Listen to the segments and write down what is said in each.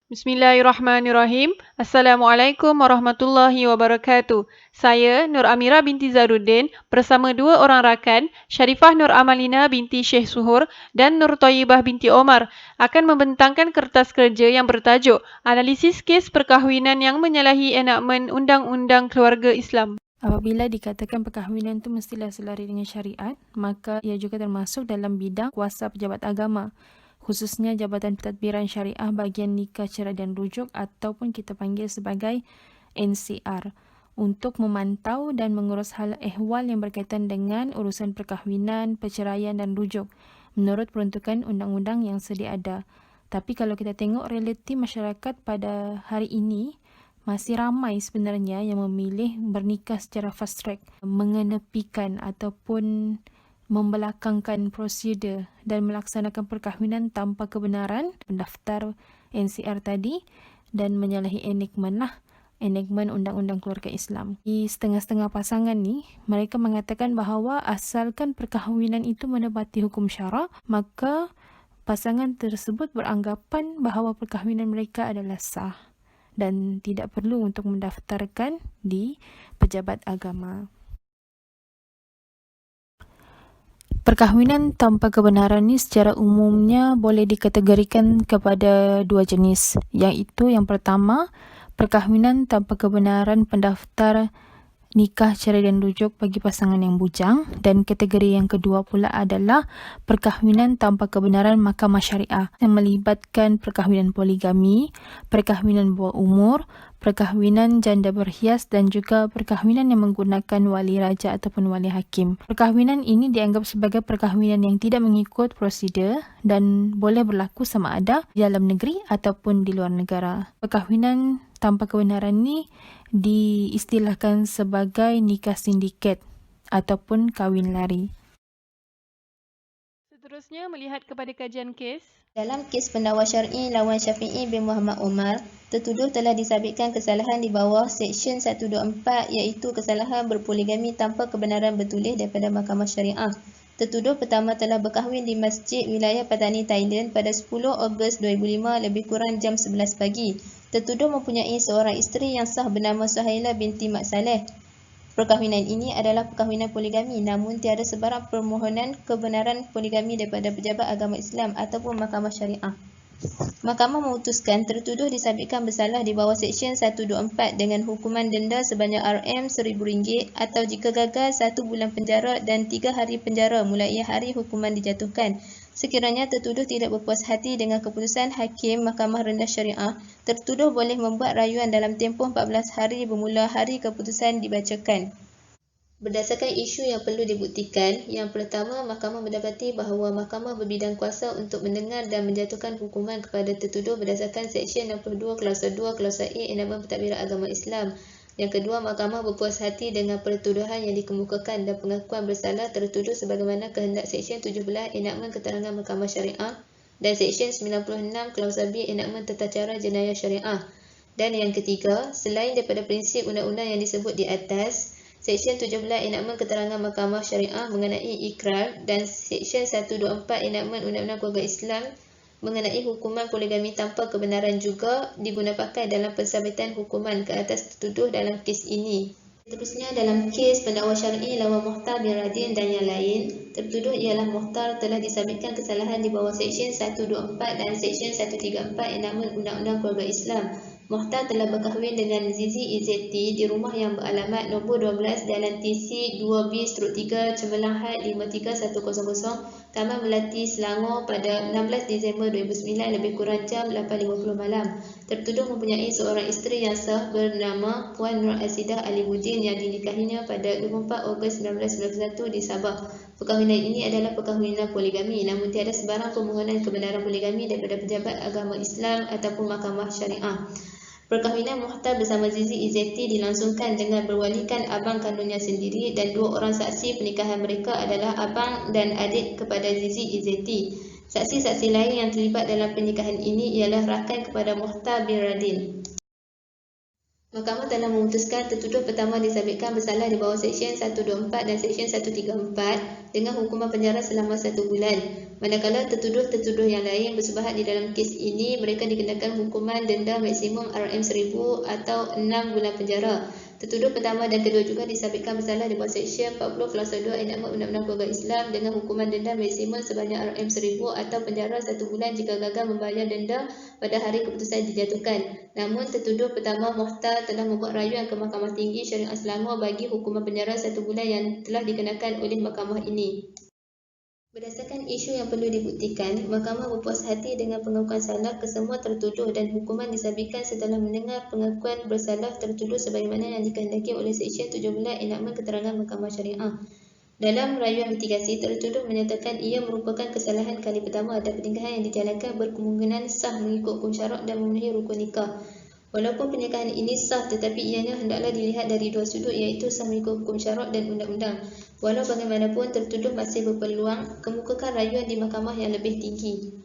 Bismillahirrahmanirrahim. Assalamualaikum warahmatullahi wabarakatuh. Saya Nur Amira binti Zaruddin bersama dua orang rakan, Sharifah Nur Amalina binti Syekh Suhur dan Nur Thayyibah binti Omar, akan membentangkan kertas kerja yang bertajuk Analisis Kes Perkahwinan yang Menyalahi Enakmen Undang-Undang Keluarga Islam. Apabila dikatakan perkahwinan itu mestilah selari dengan syariat, maka ia juga termasuk dalam bidang kuasa pejabat agama, khususnya Jabatan Pentadbiran Syariah bahagian nikah, cerai dan rujuk ataupun kita panggil sebagai NCR, untuk memantau dan mengurus hal ehwal yang berkaitan dengan urusan perkahwinan, perceraian dan rujuk menurut peruntukan undang-undang yang sedia ada. Tapi kalau kita tengok realiti masyarakat pada hari ini, masih ramai sebenarnya yang memilih bernikah secara fast track, mengenepikan ataupun membelakangkan prosedur dan melaksanakan perkahwinan tanpa kebenaran pendaftar NCR tadi dan menyalahi enakmen Undang-Undang Keluarga Islam. Di setengah-setengah pasangan ni, mereka mengatakan bahawa asalkan perkahwinan itu menepati hukum syara, maka pasangan tersebut beranggapan bahawa perkahwinan mereka adalah sah dan tidak perlu untuk mendaftarkan di pejabat agama. Perkahwinan tanpa kebenaran ni secara umumnya boleh dikategorikan kepada dua jenis, iaitu yang pertama, perkahwinan tanpa kebenaran pendaftar nikah, cerai dan rujuk bagi pasangan yang bujang, dan kategori yang kedua pula adalah perkahwinan tanpa kebenaran mahkamah syariah yang melibatkan perkahwinan poligami, perkahwinan bawah umur, perkahwinan janda berhias dan juga perkahwinan yang menggunakan wali raja ataupun wali hakim. Perkahwinan ini dianggap sebagai perkahwinan yang tidak mengikut prosedur dan boleh berlaku sama ada di dalam negeri ataupun di luar negara. Perkahwinan tanpa kebenaran ni diistilahkan sebagai nikah sindiket ataupun kahwin lari. Seterusnya, melihat kepada kajian kes. Dalam kes pendakwa syar'i lawan Syafi'i bin Muhammad Omar, tertuduh telah disabitkan kesalahan di bawah Seksyen 124 iaitu kesalahan berpoligami tanpa kebenaran bertulis daripada Mahkamah Syariah. Tertuduh pertama telah berkahwin di Masjid Wilayah Patani, Thailand pada 10 Ogos 2005 lebih kurang jam 11 pagi. Tertuduh mempunyai seorang isteri yang sah bernama Suhailah binti Mak Saleh. Perkahwinan ini adalah perkahwinan poligami, namun tiada sebarang permohonan kebenaran poligami daripada pejabat agama Islam ataupun Mahkamah Syariah. Mahkamah memutuskan tertuduh disabitkan bersalah di bawah Seksyen 124 dengan hukuman denda sebanyak RM1,000 atau jika gagal 1 bulan penjara dan 3 hari penjara mulai hari hukuman dijatuhkan. Sekiranya tertuduh tidak berpuas hati dengan keputusan Hakim Mahkamah Rendah Syariah, tertuduh boleh membuat rayuan dalam tempoh 14 hari bermula hari keputusan dibacakan. Berdasarkan isu yang perlu dibuktikan, yang pertama, mahkamah mendapati bahawa mahkamah berbidang kuasa untuk mendengar dan menjatuhkan hukuman kepada tertuduh berdasarkan Seksyen 62 Klausa 2 Klausa A Enakmen Pentadbiran Agama Islam. Yang kedua, mahkamah berpuas hati dengan pertuduhan yang dikemukakan dan pengakuan bersalah tertuduh sebagaimana kehendak Seksyen 17 Enakmen Keterangan Mahkamah Syariah dan Seksyen 96 Klausa B Enakmen Tatacara Jenayah Syariah. Dan yang ketiga, selain daripada prinsip undang-undang yang disebut di atas, Seksyen 17 Enakmen Keterangan Mahkamah Syariah mengenai ikrar dan Seksyen 124 Enakmen Undang-Undang Keluarga Islam mengenai hukuman poligami tanpa kebenaran juga digunapakai dalam pensabitan hukuman ke atas tertuduh dalam kes ini. Seterusnya, dalam kes pendakwa syar'i lawan Mukhtar bin Radin dan yang lain, tertuduh ialah Mukhtar telah disabitkan kesalahan di bawah Seksyen 124 dan Seksyen 134 Enakmen Undang-Undang Keluarga Islam. Mukhtar telah berkahwin dengan Zizi Izzeti di rumah yang beralamat nombor 12 Jalan TC 2B/3 Cemerlang Had 53100 Taman Melati, Selangor pada 16 Disember 2009 lebih kurang jam 8.50 malam. Tertuduh mempunyai seorang isteri yang sah bernama Puan Nur Asidah Alimuddin yang dinikahinya pada 24 Ogos 1991 di Sabah. Perkahwinan ini adalah perkahwinan poligami, namun tiada sebarang permohonan kebenaran poligami daripada pejabat agama Islam ataupun Mahkamah Syariah. Perkahwinan Mukhtar bersama Zizi Izzeti dilangsungkan dengan berwalikan abang kandungnya sendiri dan dua orang saksi pernikahan mereka adalah abang dan adik kepada Zizi Izzeti. Saksi-saksi lain yang terlibat dalam pernikahan ini ialah rakan kepada Mukhtar bin Radin. Mahkamah telah memutuskan tertuduh pertama disabitkan bersalah di bawah Seksyen 124 dan Seksyen 134 dengan hukuman penjara selama 1 bulan. Manakala tertuduh-tertuduh yang lain bersubhat di dalam kes ini, mereka dikenakan hukuman denda maksimum RM1000 atau 6 bulan penjara. Tertuduh pertama dan kedua juga disabitkan bersalah di bawah Seksyen 40 Klausul 2 Enakmen Undang-Undang Keluarga Islam dengan hukuman denda maksimum sebanyak RM1000 atau penjara 1 bulan jika gagal membayar denda pada hari keputusan dijatuhkan. Namun tertuduh pertama Mohtar telah membuat rayuan ke Mahkamah Tinggi Syariah Selangor bagi hukuman penjara 1 bulan yang telah dikenakan oleh mahkamah ini. Berdasarkan isu yang perlu dibuktikan, mahkamah berpuas hati dengan pengakuan salah kesemua tertuduh dan hukuman disabitkan setelah mendengar pengakuan bersalah tertuduh sebagaimana yang dikehendaki oleh Seksyen 17 Enakmen Keterangan Mahkamah Syariah. Dalam rayuan mitigasi, tertuduh menyatakan ia merupakan kesalahan kali pertama dan pernikahan yang dijalankan berkemungkinan sah mengikut hukum syarak dan memenuhi rukun nikah. Walaupun pernikahan ini sah, tetapi ianya hendaklah dilihat dari dua sudut, iaitu sah mengikut hukum syarak dan undang-undang. Walau bagaimanapun, tertuduh masih berpeluang kemukakan rayuan di mahkamah yang lebih tinggi.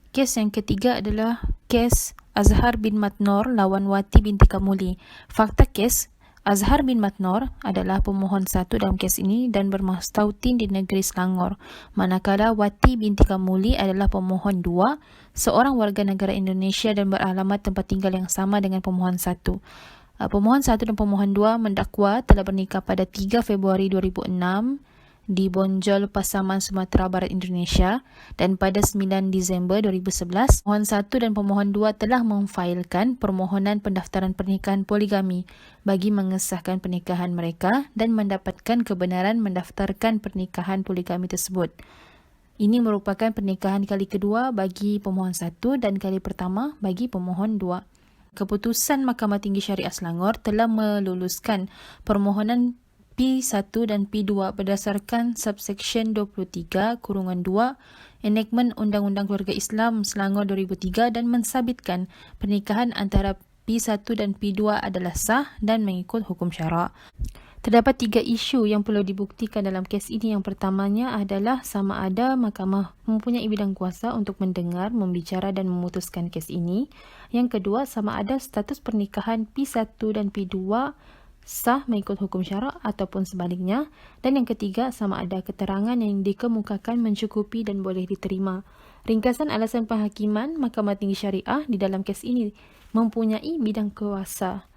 Kes yang ketiga adalah kes Azhar bin Matnor lawan Wati binti Kamuli. Fakta kes, Azhar bin Matnor adalah pemohon satu dalam kes ini dan bermastautin di negeri Selangor, manakala Wati binti Kamuli adalah pemohon dua, seorang warga negara Indonesia dan beralamat tempat tinggal yang sama dengan pemohon satu. Pemohon satu dan pemohon dua mendakwa telah bernikah pada 3 Februari 2006 di Bonjol, Pasaman, Sumatera Barat, Indonesia, dan pada 9 Disember 2011, pemohon 1 dan pemohon 2 telah memfailkan permohonan pendaftaran pernikahan poligami bagi mengesahkan pernikahan mereka dan mendapatkan kebenaran mendaftarkan pernikahan poligami tersebut. Ini merupakan pernikahan kali kedua bagi pemohon 1 dan kali pertama bagi pemohon 2. Keputusan Mahkamah Tinggi Syariah Selangor telah meluluskan permohonan P1 dan P2 berdasarkan subsection 23/2 Enakmen Undang-Undang Keluarga Islam Selangor 2003 dan mensabitkan pernikahan antara P1 dan P2 adalah sah dan mengikut hukum syarak. Terdapat 3 isu yang perlu dibuktikan dalam kes ini. Yang pertamanya adalah sama ada mahkamah mempunyai bidang kuasa untuk mendengar, membicara dan memutuskan kes ini. Yang kedua, sama ada status pernikahan P1 dan P2 sah mengikut hukum syarak ataupun sebaliknya, dan yang ketiga sama ada keterangan yang dikemukakan mencukupi dan boleh diterima. Ringkasan alasan penghakiman Mahkamah Tinggi Syariah di dalam kes ini mempunyai bidang kuasa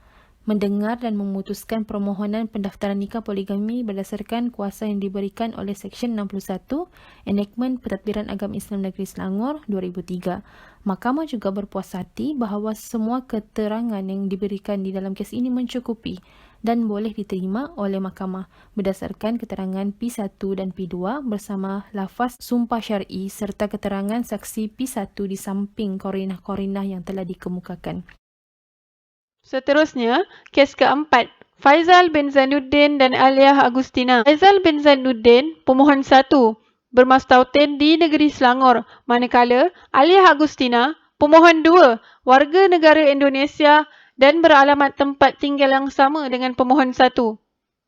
mendengar dan memutuskan permohonan pendaftaran nikah poligami berdasarkan kuasa yang diberikan oleh Seksyen 61 Enakmen Pentadbiran Agama Islam Negeri Selangor 2003. Mahkamah juga berpuas hati bahawa semua keterangan yang diberikan di dalam kes ini mencukupi dan boleh diterima oleh mahkamah berdasarkan keterangan P1 dan P2 bersama lafaz sumpah syar'i serta keterangan saksi P1 di samping korinah-korinah yang telah dikemukakan. Seterusnya, kes keempat, Faizal bin Zainuddin dan Aliyah Agustina. Faizal bin Zainuddin, pemohon 1, bermastautin di negeri Selangor, manakala Aliyah Agustina, pemohon 2, warga negara Indonesia dan beralamat tempat tinggal yang sama dengan pemohon 1.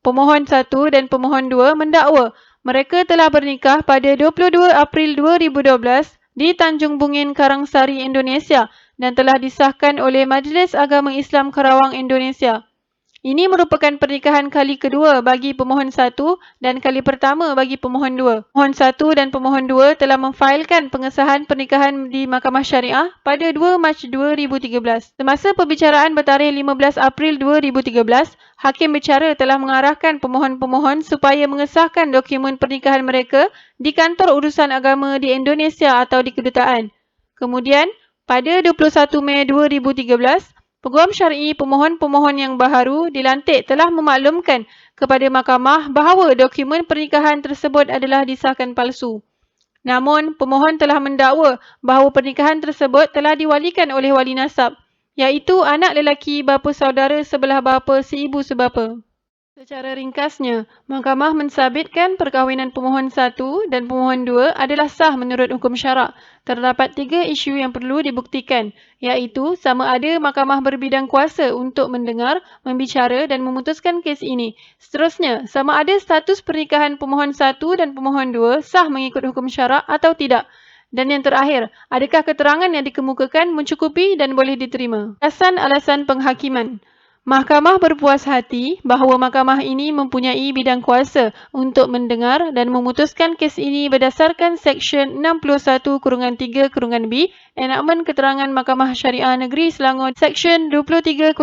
Pemohon 1 dan pemohon 2 mendakwa mereka telah bernikah pada 22 April 2012 di Tanjung Bungin, Karangsari, Indonesia dan telah disahkan oleh Majlis Agama Islam Karawang, Indonesia. Ini merupakan pernikahan kali kedua bagi pemohon 1 dan kali pertama bagi pemohon 2. Pemohon 1 dan pemohon 2 telah memfailkan pengesahan pernikahan di Mahkamah Syariah pada 2 Mac 2013. Semasa perbicaraan bertarikh 15 April 2013, Hakim bicara telah mengarahkan pemohon-pemohon supaya mengesahkan dokumen pernikahan mereka di Kantor Urusan Agama di Indonesia atau di Kedutaan. Kemudian, pada 21 Mei 2013, Peguam Syar'i pemohon-pemohon yang baharu dilantik telah memaklumkan kepada mahkamah bahawa dokumen pernikahan tersebut adalah disahkan palsu. Namun, pemohon telah mendakwa bahawa pernikahan tersebut telah diwalikan oleh wali nasab, iaitu anak lelaki bapa saudara sebelah bapa seibu sebapa. Secara ringkasnya, mahkamah mensabitkan perkahwinan pemohon 1 dan pemohon 2 adalah sah menurut hukum syarak. Terdapat 3 isu yang perlu dibuktikan, iaitu sama ada mahkamah berbidang kuasa untuk mendengar, membicara dan memutuskan kes ini. Seterusnya, sama ada status pernikahan pemohon 1 dan pemohon 2 sah mengikut hukum syarak atau tidak. Dan yang terakhir, adakah keterangan yang dikemukakan mencukupi dan boleh diterima? Alasan-alasan penghakiman. Mahkamah berpuas hati bahawa mahkamah ini mempunyai bidang kuasa untuk mendengar dan memutuskan kes ini berdasarkan Seksyen 61-3-B Enakmen Keterangan Mahkamah Syariah Negeri Selangor Seksyen 23-1-2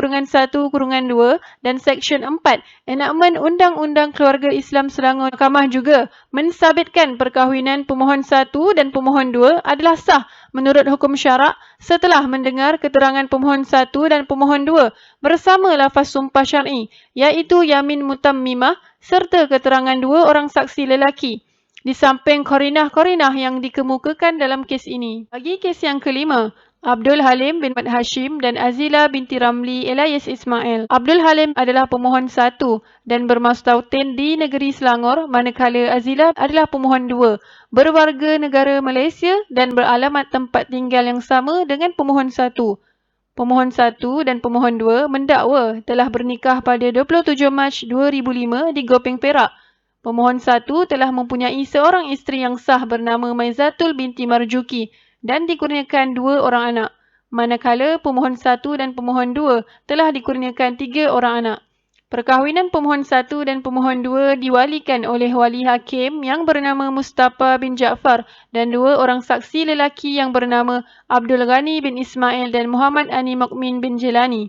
dan Seksyen 4 Enakmen Undang-Undang Keluarga Islam Selangor. Mahkamah juga mensabitkan perkahwinan pemohon 1 dan pemohon 2 adalah sah menurut hukum syarak setelah mendengar keterangan pemohon 1 dan pemohon 2 bersama lafaz sumpah syar'i iaitu yamin mutammimah serta keterangan dua orang saksi lelaki di samping korinah-korinah yang dikemukakan dalam kes ini. Bagi kes yang kelima, Abdul Halim bin Mat Hashim dan Azila binti Ramli Elias Ismail. Abdul Halim adalah pemohon 1 dan bermastautin di negeri Selangor, manakala Azila adalah pemohon 2, berwarga negara Malaysia dan beralamat tempat tinggal yang sama dengan pemohon 1. Pemohon 1 dan pemohon 2 mendakwa telah bernikah pada 27 Mac 2005 di Gopeng Perak. Pemohon 1 telah mempunyai seorang isteri yang sah bernama Maizatul binti Marjuki dan dikurniakan 2 orang anak, manakala pemohon 1 dan pemohon 2 telah dikurniakan 3 orang anak. Perkahwinan pemohon 1 dan pemohon 2 diwalikan oleh wali hakim yang bernama Mustafa bin Jaafar dan 2 orang saksi lelaki yang bernama Abdul Ghani bin Ismail dan Muhammad Ani Mukmin bin Jelani.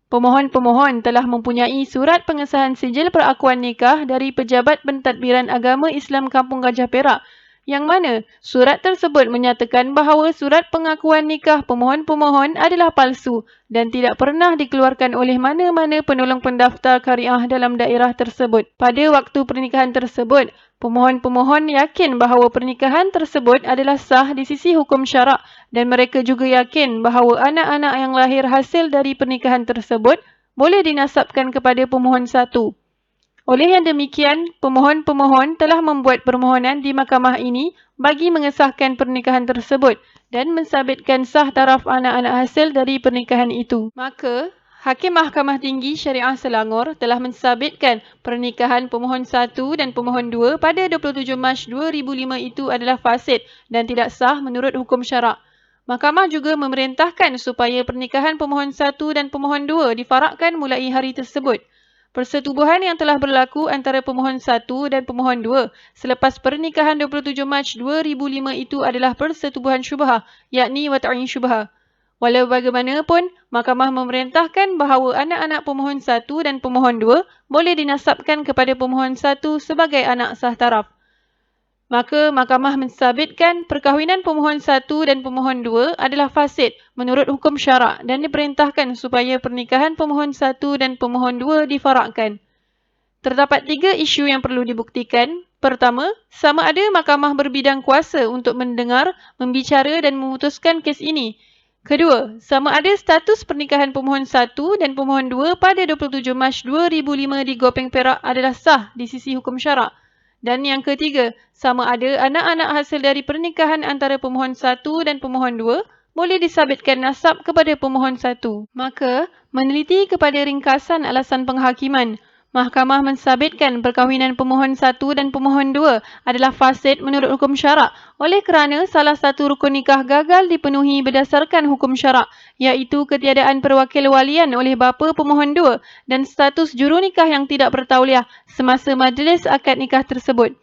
Pemohon-pemohon telah mempunyai surat pengesahan sijil perakuan nikah dari Pejabat Pentadbiran Agama Islam Kampung Gajah Perak, yang mana surat tersebut menyatakan bahawa surat pengakuan nikah pemohon-pemohon adalah palsu dan tidak pernah dikeluarkan oleh mana-mana penolong pendaftar syariah dalam daerah tersebut. Pada waktu pernikahan tersebut, pemohon-pemohon yakin bahawa pernikahan tersebut adalah sah di sisi hukum syarak dan mereka juga yakin bahawa anak-anak yang lahir hasil dari pernikahan tersebut boleh dinasabkan kepada pemohon 1. Oleh yang demikian, pemohon-pemohon telah membuat permohonan di mahkamah ini bagi mengesahkan pernikahan tersebut dan mensabitkan sah taraf anak-anak hasil dari pernikahan itu. Maka, Hakim Mahkamah Tinggi Syariah Selangor telah mensabitkan pernikahan pemohon 1 dan pemohon 2 pada 27 Mac 2005 itu adalah fasid dan tidak sah menurut hukum syarak. Mahkamah juga memerintahkan supaya pernikahan pemohon 1 dan pemohon 2 difarakkan mulai hari tersebut. Persetubuhan yang telah berlaku antara pemohon 1 dan pemohon 2 selepas pernikahan 27 Mac 2005 itu adalah persetubuhan syubhah, yakni wat'i syubhah. Walau bagaimanapun, mahkamah memerintahkan bahawa anak-anak pemohon 1 dan pemohon 2 boleh dinasabkan kepada pemohon 1 sebagai anak sah taraf. Maka mahkamah mensabitkan perkahwinan pemohon 1 dan pemohon 2 adalah fasid menurut hukum syarak dan diperintahkan supaya pernikahan pemohon 1 dan pemohon 2 difarakkan. Terdapat 3 isu yang perlu dibuktikan. Pertama, sama ada mahkamah berbidang kuasa untuk mendengar, membicara dan memutuskan kes ini. Kedua, sama ada status pernikahan pemohon 1 dan pemohon 2 pada 27 Mac 2005 di Gopeng Perak adalah sah di sisi hukum syarak. Dan yang ketiga, sama ada anak-anak hasil dari pernikahan antara pemohon 1 dan pemohon 2 boleh disabitkan nasab kepada pemohon 1. Maka, meneliti kepada ringkasan alasan penghakiman, mahkamah mensabitkan perkahwinan pemohon 1 dan pemohon 2 adalah fasid menurut hukum syarak oleh kerana salah satu rukun nikah gagal dipenuhi berdasarkan hukum syarak, iaitu ketiadaan perwakil walian oleh bapa pemohon 2 dan status jurunikah yang tidak bertauliah semasa majlis akad nikah tersebut.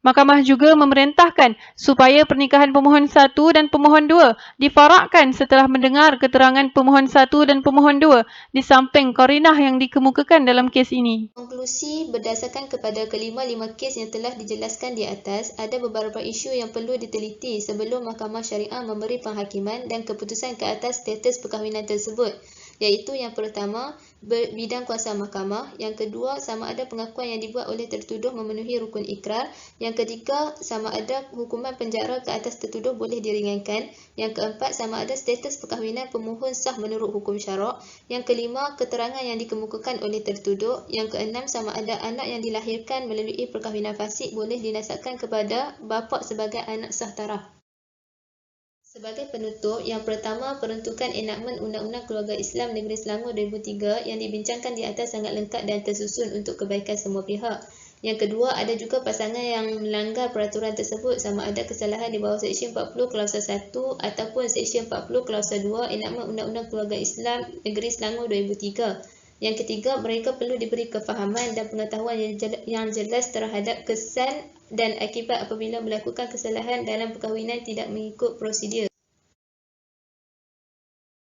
Mahkamah juga memerintahkan supaya pernikahan pemohon 1 dan pemohon 2 difarakkan setelah mendengar keterangan pemohon 1 dan pemohon 2 di samping korinah yang dikemukakan dalam kes ini. Konklusi, berdasarkan kepada kelima-lima kes yang telah dijelaskan di atas, ada beberapa isu yang perlu diteliti sebelum Mahkamah Syariah memberi penghakiman dan keputusan ke atas status perkahwinan tersebut, iaitu yang pertama, bidang kuasa mahkamah, yang kedua, sama ada pengakuan yang dibuat oleh tertuduh memenuhi rukun ikrar, yang ketiga, sama ada hukuman penjara ke atas tertuduh boleh diringankan, yang keempat, sama ada status perkahwinan pemohon sah menurut hukum syarak, yang kelima, keterangan yang dikemukakan oleh tertuduh, yang keenam, sama ada anak yang dilahirkan melalui perkahwinan fasik boleh dinasabkan kepada bapa sebagai anak sah taraf. Sebagai penutup, yang pertama, peruntukan enakmen Undang-Undang Keluarga Islam Negeri Selangor 2003 yang dibincangkan di atas sangat lengkap dan tersusun untuk kebaikan semua pihak. Yang kedua, ada juga pasangan yang melanggar peraturan tersebut sama ada kesalahan di bawah Seksyen 40 Klausa 1 ataupun Seksyen 40 Klausa 2 enakmen Undang-Undang Keluarga Islam Negeri Selangor 2003. Yang ketiga, mereka perlu diberi kefahaman dan pengetahuan yang jelas terhadap kesan dan akibat apabila melakukan kesalahan dalam perkahwinan tidak mengikut prosedur.